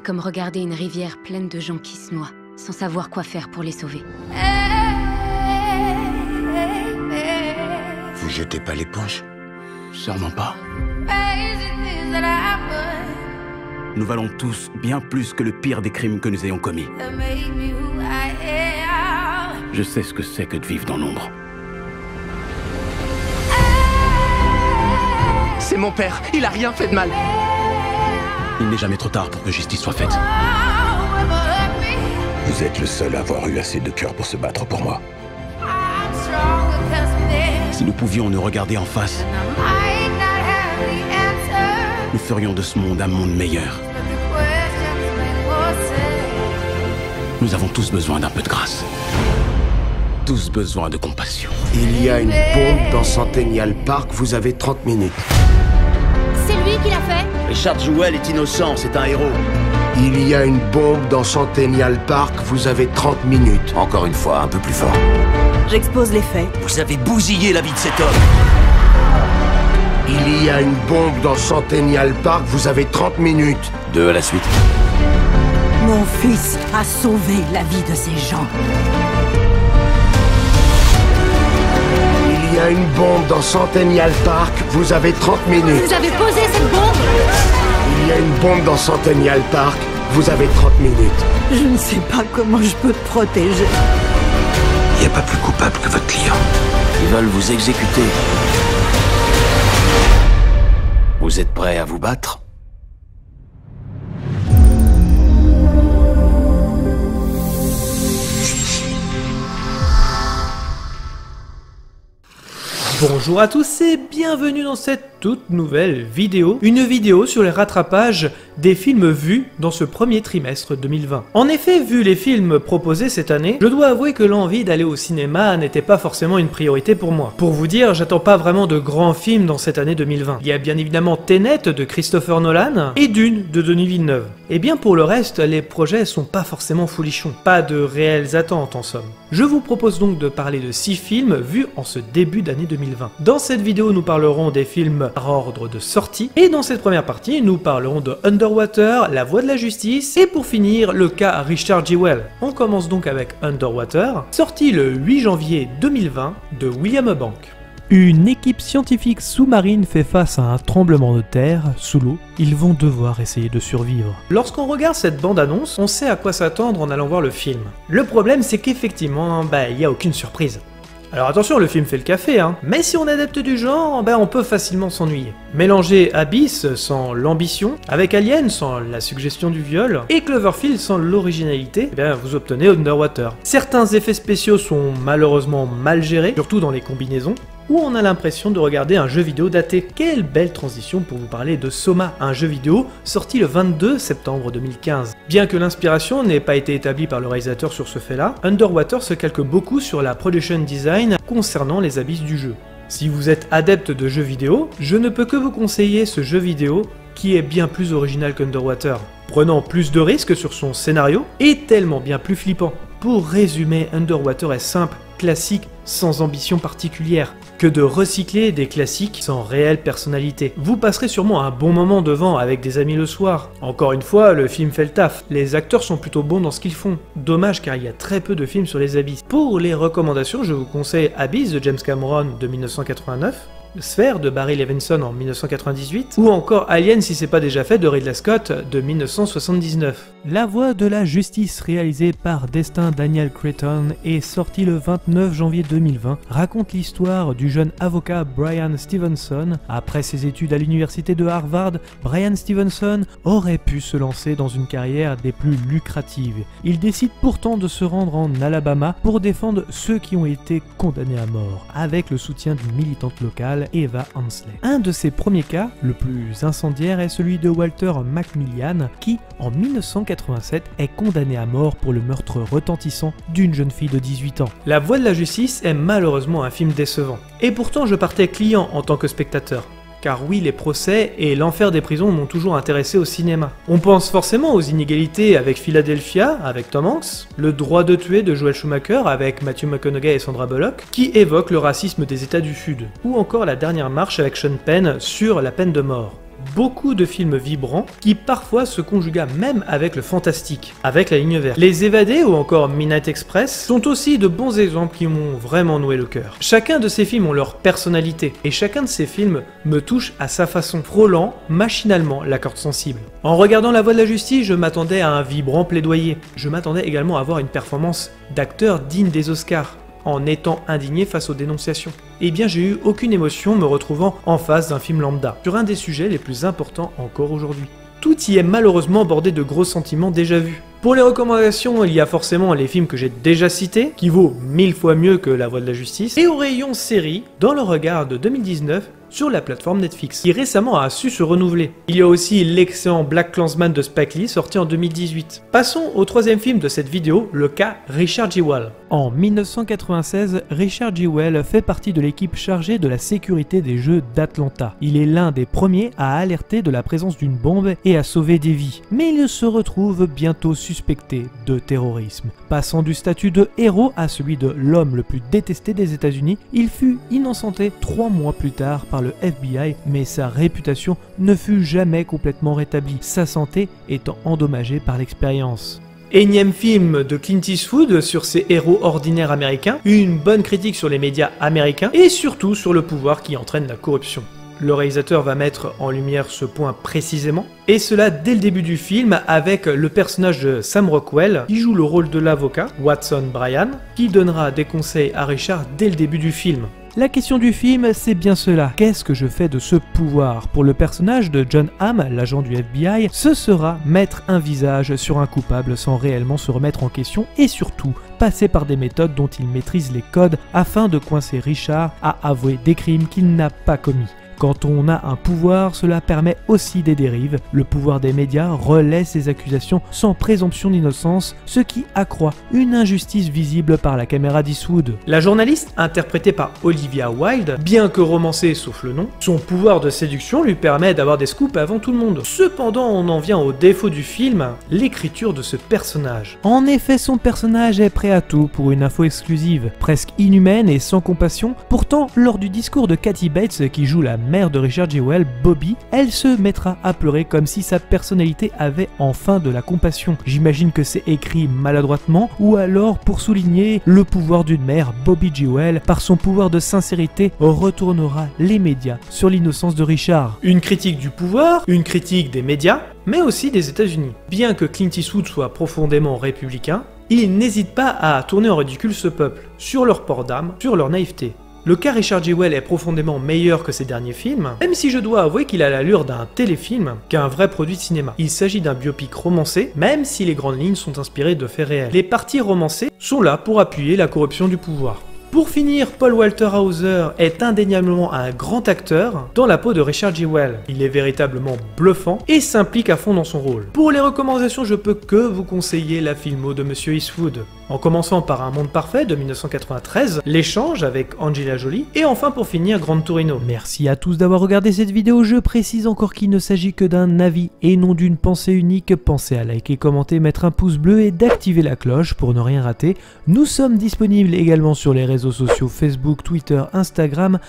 comme regarder une rivière pleine de gens qui se noient, sans savoir quoi faire pour les sauver. Vous jetez pas l'éponge? Sûrement pas. Nous valons tous bien plus que le pire des crimes que nous ayons commis. Je sais ce que c'est que de vivre dans l'ombre. C'est mon père, il a rien fait de mal. Il n'est jamais trop tard pour que justice soit faite. Vous êtes le seul à avoir eu assez de cœur pour se battre pour moi. Si nous pouvions nous regarder en face, nous ferions de ce monde un monde meilleur. Nous avons tous besoin d'un peu de grâce. Tous besoin de compassion. Il y a une bombe dans Centennial Park, vous avez 30 minutes. C'est lui qui l'a fait? Richard Jewell est innocent, c'est un héros. Il y a une bombe dans Centennial Park, vous avez 30 minutes. Encore une fois, un peu plus fort. J'expose les faits. Vous avez bousillé la vie de cet homme. Il y a une bombe dans Centennial Park, vous avez 30 minutes. 2 à la suite. Mon fils a sauvé la vie de ces gens. Il y a une bombe dans Centennial Park, vous avez 30 minutes. Vous avez posé cette bombe? Il y a une bombe dans Centennial Park, vous avez 30 minutes. Je ne sais pas comment je peux te protéger. Il n'y a pas plus coupable que votre client. Ils veulent vous exécuter. Vous êtes prêts à vous battre? Bonjour à tous et bienvenue dans cette toute nouvelle vidéo. Une vidéo sur les rattrapages des films vus dans ce premier trimestre 2020. En effet, vu les films proposés cette année, je dois avouer que l'envie d'aller au cinéma n'était pas forcément une priorité pour moi. Pour vous dire, j'attends pas vraiment de grands films dans cette année 2020. Il y a bien évidemment Tenet de Christopher Nolan et Dune de Denis Villeneuve. Et bien pour le reste, les projets sont pas forcément folichons. Pas de réelles attentes en somme. Je vous propose donc de parler de 6 films vus en ce début d'année 2020. Dans cette vidéo, nous parlerons des films par ordre de sortie, et dans cette première partie, nous parlerons de Underwater, La Voie de la Justice, et pour finir, le cas Richard Jewell. On commence donc avec Underwater, sorti le 8 janvier 2020 de William Bank. Une équipe scientifique sous-marine fait face à un tremblement de terre sous l'eau. Ils vont devoir essayer de survivre. Lorsqu'on regarde cette bande-annonce, on sait à quoi s'attendre en allant voir le film. Le problème, c'est qu'effectivement, il n'y a aucune surprise. Alors attention, le film fait le café, mais si on est adepte du genre, on peut facilement s'ennuyer. Mélanger Abyss sans l'ambition, avec Alien sans la suggestion du viol, et Cloverfield sans l'originalité, vous obtenez Underwater. Certains effets spéciaux sont malheureusement mal gérés, surtout dans les combinaisons, où on a l'impression de regarder un jeu vidéo daté. Quelle belle transition pour vous parler de Soma, un jeu vidéo sorti le 22 septembre 2015. Bien que l'inspiration n'ait pas été établie par le réalisateur sur ce fait-là, Underwater se calque beaucoup sur la production design concernant les abysses du jeu. Si vous êtes adepte de jeux vidéo, je ne peux que vous conseiller ce jeu vidéo qui est bien plus original qu'Underwater, prenant plus de risques sur son scénario et tellement bien plus flippant. Pour résumer, Underwater est simple, classique, sans ambition particulière, que de recycler des classiques sans réelle personnalité. Vous passerez sûrement un bon moment devant avec des amis le soir. Encore une fois, le film fait le taf. Les acteurs sont plutôt bons dans ce qu'ils font. Dommage car il y a très peu de films sur les abysses. Pour les recommandations, je vous conseille Abyss de James Cameron de 1989, Sphère de Barry Levinson en 1998, ou encore Alien si c'est pas déjà fait de Ridley Scott de 1979. La Voie de la Justice, réalisée par Destin Daniel Cretton et sorti le 29 janvier 2020, raconte l'histoire du jeune avocat Brian Stevenson. Après ses études à l'université de Harvard, Brian Stevenson aurait pu se lancer dans une carrière des plus lucratives. Il décide pourtant de se rendre en Alabama pour défendre ceux qui ont été condamnés à mort, avec le soutien d'une militante locale, Eva Ansley. Un de ses premiers cas, le plus incendiaire, est celui de Walter McMillian, qui, en 1987, est condamné à mort pour le meurtre retentissant d'une jeune fille de 18 ans. La Voie de la Justice est malheureusement un film décevant. Et pourtant, je partais client en tant que spectateur. Car oui, les procès et l'enfer des prisons m'ont toujours intéressé au cinéma. On pense forcément aux inégalités avec Philadelphia, avec Tom Hanks, Le droit de tuer de Joel Schumacher avec Matthew McConaughey et Sandra Bullock, qui évoquent le racisme des États du Sud, ou encore La dernière marche avec Sean Penn sur la peine de mort. beaucoup de films vibrants qui parfois se conjuguent même avec le fantastique, avec la ligne verte. Les Évadés ou encore Midnight Express sont aussi de bons exemples qui m'ont vraiment noué le cœur. Chacun de ces films ont leur personnalité et chacun de ces films me touche à sa façon, frôlant machinalement la corde sensible. En regardant La Voie de la Justice, je m'attendais à un vibrant plaidoyer. Je m'attendais également à avoir une performance d'acteur digne des Oscars, en étant indigné face aux dénonciations. Eh bien j'ai eu aucune émotion me retrouvant en face d'un film lambda, sur un des sujets les plus importants encore aujourd'hui. Tout y est malheureusement bordé de gros sentiments déjà vus. Pour les recommandations, il y a forcément les films que j'ai déjà cités, qui vaut 1000 fois mieux que La Voie de la Justice, et au rayon série, dans le regard de 2019, sur la plateforme Netflix, qui récemment a su se renouveler. Il y a aussi l'excellent BlacKkKlansman de Spike Lee, sorti en 2018. Passons au troisième film de cette vidéo, le cas Richard Jewell. En 1996, Richard Jewell fait partie de l'équipe chargée de la sécurité des Jeux d'Atlanta. Il est l'un des premiers à alerter de la présence d'une bombe et à sauver des vies. Mais il se retrouve bientôt suspecté de terrorisme. Passant du statut de héros à celui de l'homme le plus détesté des États-Unis, il fut innocenté 3 mois plus tard par le FBI, mais sa réputation ne fut jamais complètement rétablie, sa santé étant endommagée par l'expérience. Énième film de Clint Eastwood sur ces héros ordinaires américains, une bonne critique sur les médias américains et surtout sur le pouvoir qui entraîne la corruption. Le réalisateur va mettre en lumière ce point précisément, et cela dès le début du film avec le personnage de Sam Rockwell qui joue le rôle de l'avocat, Watson Bryan, qui donnera des conseils à Richard dès le début du film. La question du film, c'est bien cela. Qu'est-ce que je fais de ce pouvoir? Pour le personnage de John Hamm, l'agent du FBI, ce sera mettre un visage sur un coupable sans réellement se remettre en question et surtout passer par des méthodes dont il maîtrise les codes afin de coincer Richard à avouer des crimes qu'il n'a pas commis. Quand on a un pouvoir, cela permet aussi des dérives. Le pouvoir des médias relaie ces accusations sans présomption d'innocence, ce qui accroît une injustice visible par la caméra d'Eastwood. La journaliste, interprétée par Olivia Wilde, bien que romancée sauf le nom, son pouvoir de séduction lui permet d'avoir des scoops avant tout le monde. Cependant, on en vient au défaut du film, l'écriture de ce personnage. En effet, son personnage est prêt à tout pour une info exclusive, presque inhumaine et sans compassion. Pourtant, lors du discours de Kathy Bates qui joue la mère de Richard Jewell, Bobby, elle se mettra à pleurer comme si sa personnalité avait enfin de la compassion. J'imagine que c'est écrit maladroitement ou alors pour souligner le pouvoir d'une mère. Bobby Jewell, par son pouvoir de sincérité, retournera les médias sur l'innocence de Richard. Une critique du pouvoir, une critique des médias, mais aussi des États-Unis. Bien que Clint Eastwood soit profondément républicain, il n'hésite pas à tourner en ridicule ce peuple, sur leur port d'âme, sur leur naïveté. Le cas Richard Jewell est profondément meilleur que ses derniers films, même si je dois avouer qu'il a l'allure d'un téléfilm qu'un vrai produit de cinéma. Il s'agit d'un biopic romancé, même si les grandes lignes sont inspirées de faits réels. Les parties romancées sont là pour appuyer la corruption du pouvoir. Pour finir, Paul Walter Hauser est indéniablement un grand acteur dans la peau de Richard Jewell. Il est véritablement bluffant et s'implique à fond dans son rôle. Pour les recommandations, je peux que vous conseiller la filmo de Monsieur Eastwood. En commençant par Un monde parfait de 1993, L'échange avec Angelina Jolie, et enfin pour finir Gran Torino. Merci à tous d'avoir regardé cette vidéo, je précise encore qu'il ne s'agit que d'un avis et non d'une pensée unique. Pensez à liker, commenter, mettre un pouce bleu et d'activer la cloche pour ne rien rater. Nous sommes disponibles également sur les réseaux sociaux Facebook, Twitter, Instagram.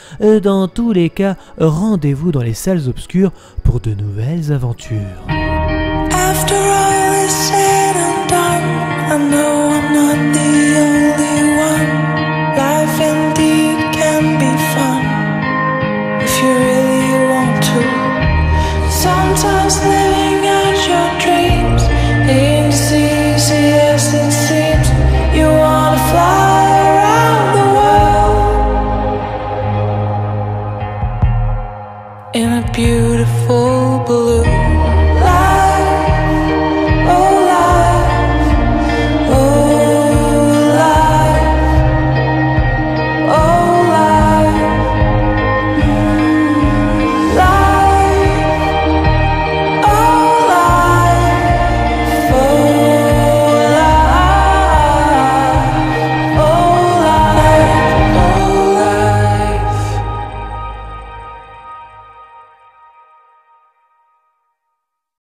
Dans tous les cas, rendez-vous dans les salles obscures pour de nouvelles aventures.